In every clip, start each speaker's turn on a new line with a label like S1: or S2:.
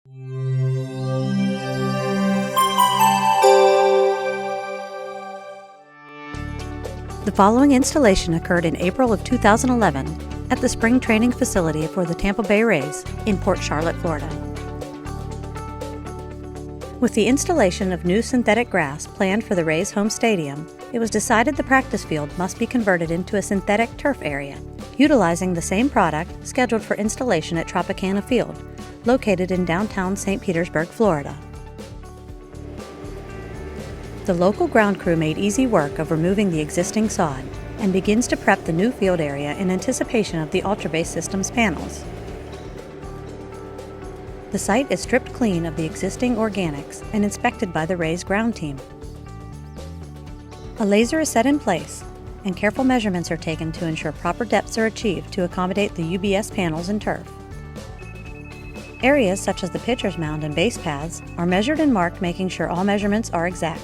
S1: The following installation occurred in April of 2011 at the spring training facility for the Tampa Bay Rays in Port Charlotte, Florida. With the installation of new synthetic grass planned for the Rays' home stadium, it was decided the practice field must be converted into a synthetic turf area, utilizing the same product scheduled for installation at Tropicana Field, located in downtown St. Petersburg, Florida. The local ground crew made easy work of removing the existing sod and begins to prep the new field area in anticipation of the UltraBaseSystems panels. The site is stripped clean of the existing organics and inspected by the Rays ground team. A laser is set in place, and careful measurements are taken to ensure proper depths are achieved to accommodate the UBS panels and turf. Areas such as the pitcher's mound and base paths are measured and marked, making sure all measurements are exact.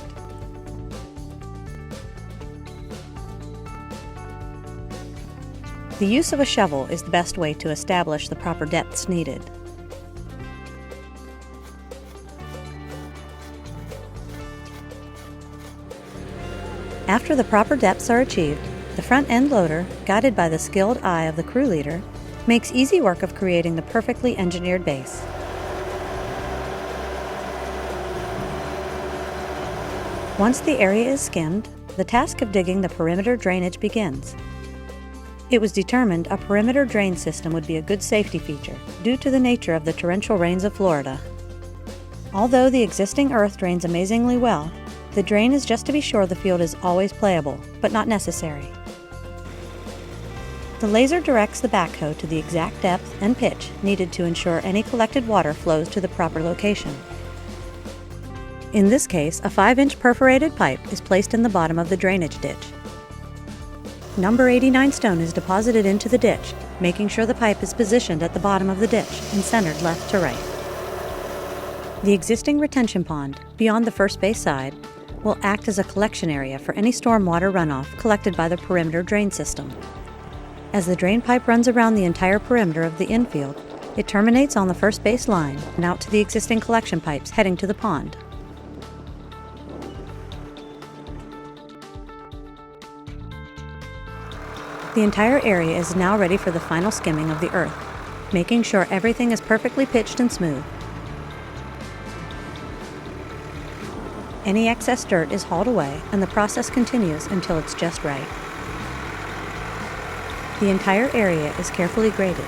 S1: The use of a shovel is the best way to establish the proper depths needed. After the proper depths are achieved, the front end loader, guided by the skilled eye of the crew leader, makes easy work of creating the perfectly engineered base. Once the area is skimmed, the task of digging the perimeter drainage begins. It was determined a perimeter drain system would be a good safety feature due to the nature of the torrential rains of Florida. Although the existing earth drains amazingly well, the drain is just to be sure the field is always playable, but not necessary. The laser directs the backhoe to the exact depth and pitch needed to ensure any collected water flows to the proper location. In this case, a 5-inch perforated pipe is placed in the bottom of the drainage ditch. Number 89 stone is deposited into the ditch, making sure the pipe is positioned at the bottom of the ditch and centered left to right. The existing retention pond, beyond the first base side, will act as a collection area for any stormwater runoff collected by the perimeter drain system. As the drain pipe runs around the entire perimeter of the infield, it terminates on the first base line and out to the existing collection pipes heading to the pond. The entire area is now ready for the final skimming of the earth, making sure everything is perfectly pitched and smooth. Any excess dirt is hauled away and the process continues until it's just right. The entire area is carefully graded,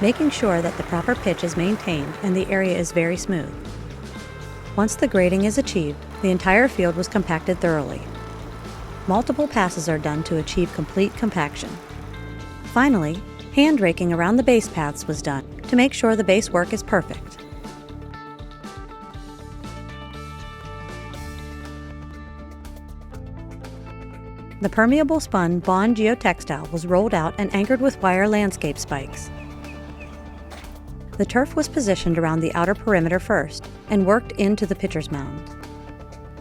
S1: making sure that the proper pitch is maintained and the area is very smooth. Once the grading is achieved, the entire field was compacted thoroughly. Multiple passes are done to achieve complete compaction. Finally, hand raking around the base paths was done to make sure the base work is perfect. The permeable spun Bond geotextile was rolled out and anchored with wire landscape spikes. The turf was positioned around the outer perimeter first and worked into the pitcher's mound.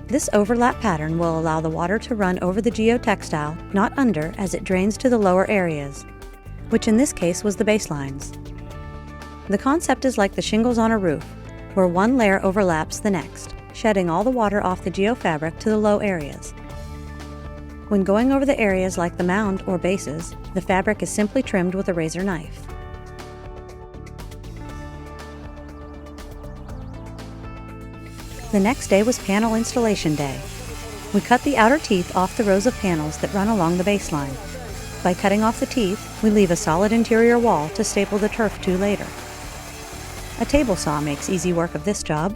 S1: This overlap pattern will allow the water to run over the geotextile, not under, as it drains to the lower areas, which in this case was the baselines. The concept is like the shingles on a roof, where one layer overlaps the next, shedding all the water off the geofabric to the low areas. When going over the areas like the mound or bases, the fabric is simply trimmed with a razor knife. The next day was panel installation day. We cut the outer teeth off the rows of panels that run along the baseline. By cutting off the teeth, we leave a solid interior wall to staple the turf to later. A table saw makes easy work of this job.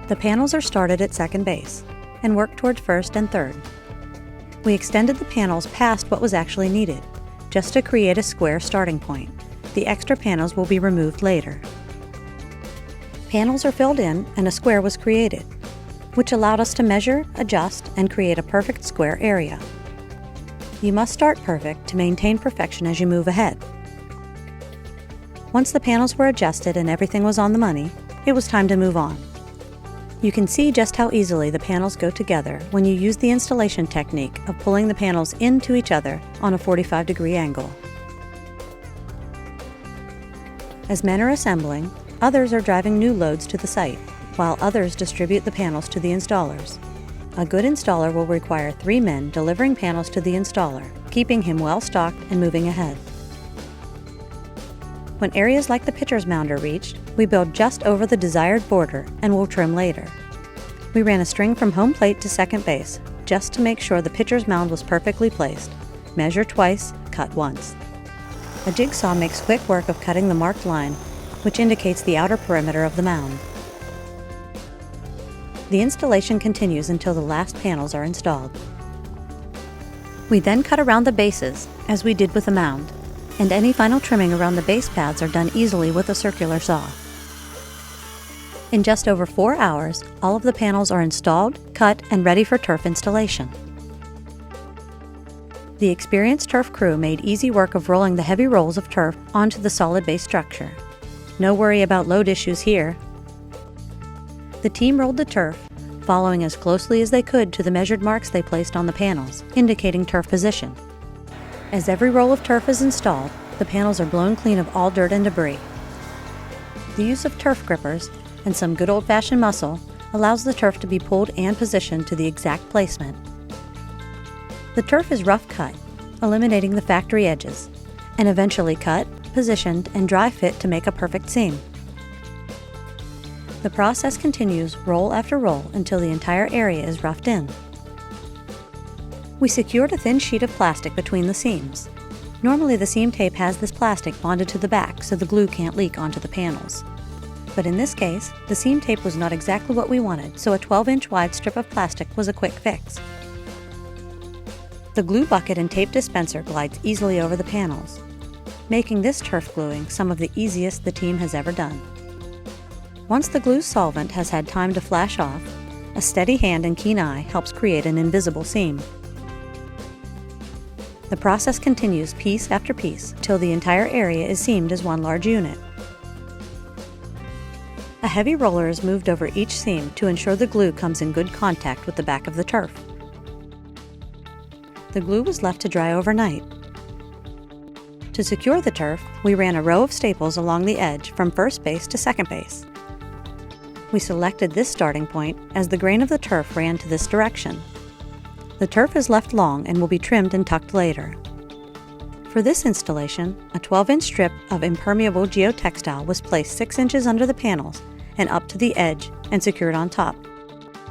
S1: The panels are started at second base and work toward first and third. We extended the panels past what was actually needed, just to create a square starting point. The extra panels will be removed later. Panels are filled in and a square was created, which allowed us to measure, adjust, and create a perfect square area. You must start perfect to maintain perfection as you move ahead. Once the panels were adjusted and everything was on the money, it was time to move on. You can see just how easily the panels go together when you use the installation technique of pulling the panels into each other on a 45-degree angle. As men are assembling, Others are driving new loads to the site, while others distribute the panels to the installers. A good installer will require 3 men delivering panels to the installer, keeping him well stocked and moving ahead. When areas like the pitcher's mound are reached, we build just over the desired border and will trim later. We ran a string from home plate to second base, just to make sure the pitcher's mound was perfectly placed. Measure twice, cut once. A jigsaw makes quick work of cutting the marked line, which indicates the outer perimeter of the mound. The installation continues until the last panels are installed. We then cut around the bases, as we did with the mound, and any final trimming around the base paths are done easily with a circular saw. In just over 4 hours, all of the panels are installed, cut, and ready for turf installation. The experienced turf crew made easy work of rolling the heavy rolls of turf onto the solid base structure. No worry about load issues here. The team rolled the turf, following as closely as they could to the measured marks they placed on the panels, indicating turf position. As every roll of turf is installed, the panels are blown clean of all dirt and debris. The use of turf grippers and some good old-fashioned muscle allows the turf to be pulled and positioned to the exact placement. The turf is rough cut, eliminating the factory edges, and eventually cut, positioned, and dry fit to make a perfect seam. The process continues roll after roll until the entire area is roughed in. We secured a thin sheet of plastic between the seams. Normally the seam tape has this plastic bonded to the back so the glue can't leak onto the panels. But in this case, the seam tape was not exactly what we wanted, so a 12-inch wide strip of plastic was a quick fix. The glue bucket and tape dispenser glides easily over the panels, making this turf gluing some of the easiest the team has ever done. Once the glue solvent has had time to flash off, a steady hand and keen eye helps create an invisible seam. The process continues piece after piece till the entire area is seamed as one large unit. A heavy roller is moved over each seam to ensure the glue comes in good contact with the back of the turf. The glue was left to dry overnight. To secure the turf, we ran a row of staples along the edge from first base to second base. We selected this starting point as the grain of the turf ran to this direction. The turf is left long and will be trimmed and tucked later. For this installation, a 12-inch strip of impermeable geotextile was placed 6 inches under the panels and up to the edge and secured on top.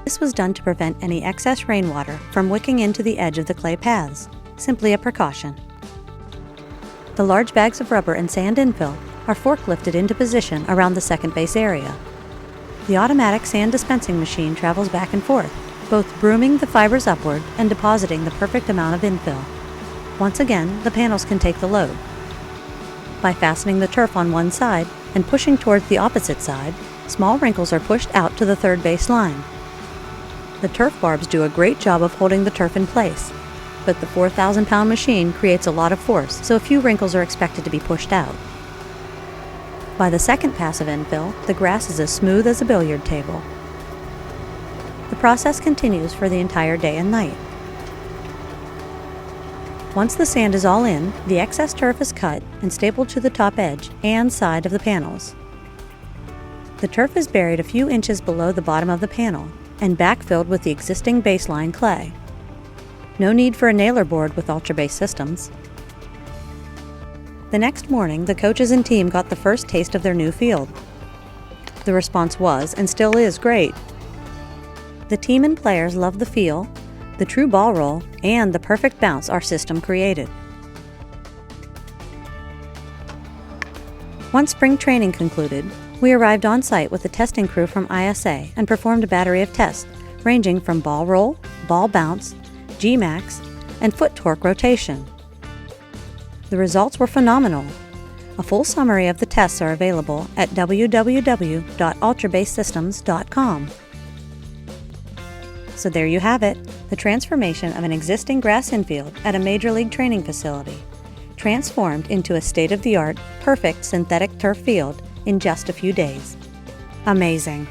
S1: This was done to prevent any excess rainwater from wicking into the edge of the clay paths, simply a precaution. The large bags of rubber and sand infill are forklifted into position around the second base area. The automatic sand dispensing machine travels back and forth, both brooming the fibers upward and depositing the perfect amount of infill. Once again, the panels can take the load. By fastening the turf on one side and pushing towards the opposite side, small wrinkles are pushed out to the third base line. The turf barbs do a great job of holding the turf in place, but the 4,000-pound machine creates a lot of force, so a few wrinkles are expected to be pushed out. By the second pass of infill, the grass is as smooth as a billiard table. The process continues for the entire day and night. Once the sand is all in, the excess turf is cut and stapled to the top edge and side of the panels. The turf is buried a few inches below the bottom of the panel and backfilled with the existing baseline clay. No need for a nailer board with UltraBaseSystems. The next morning, the coaches and team got the first taste of their new field. The response was, and still is, great. The team and players loved the feel, the true ball roll, and the perfect bounce our system created. Once spring training concluded, we arrived on site with a testing crew from ISA and performed a battery of tests, ranging from ball roll, ball bounce, G-max, and foot torque rotation. The results were phenomenal. A full summary of the tests are available at www.ultrabasesystems.com. So there you have it, the transformation of an existing grass infield at a major league training facility, transformed into a state-of-the-art, perfect synthetic turf field in just a few days. Amazing!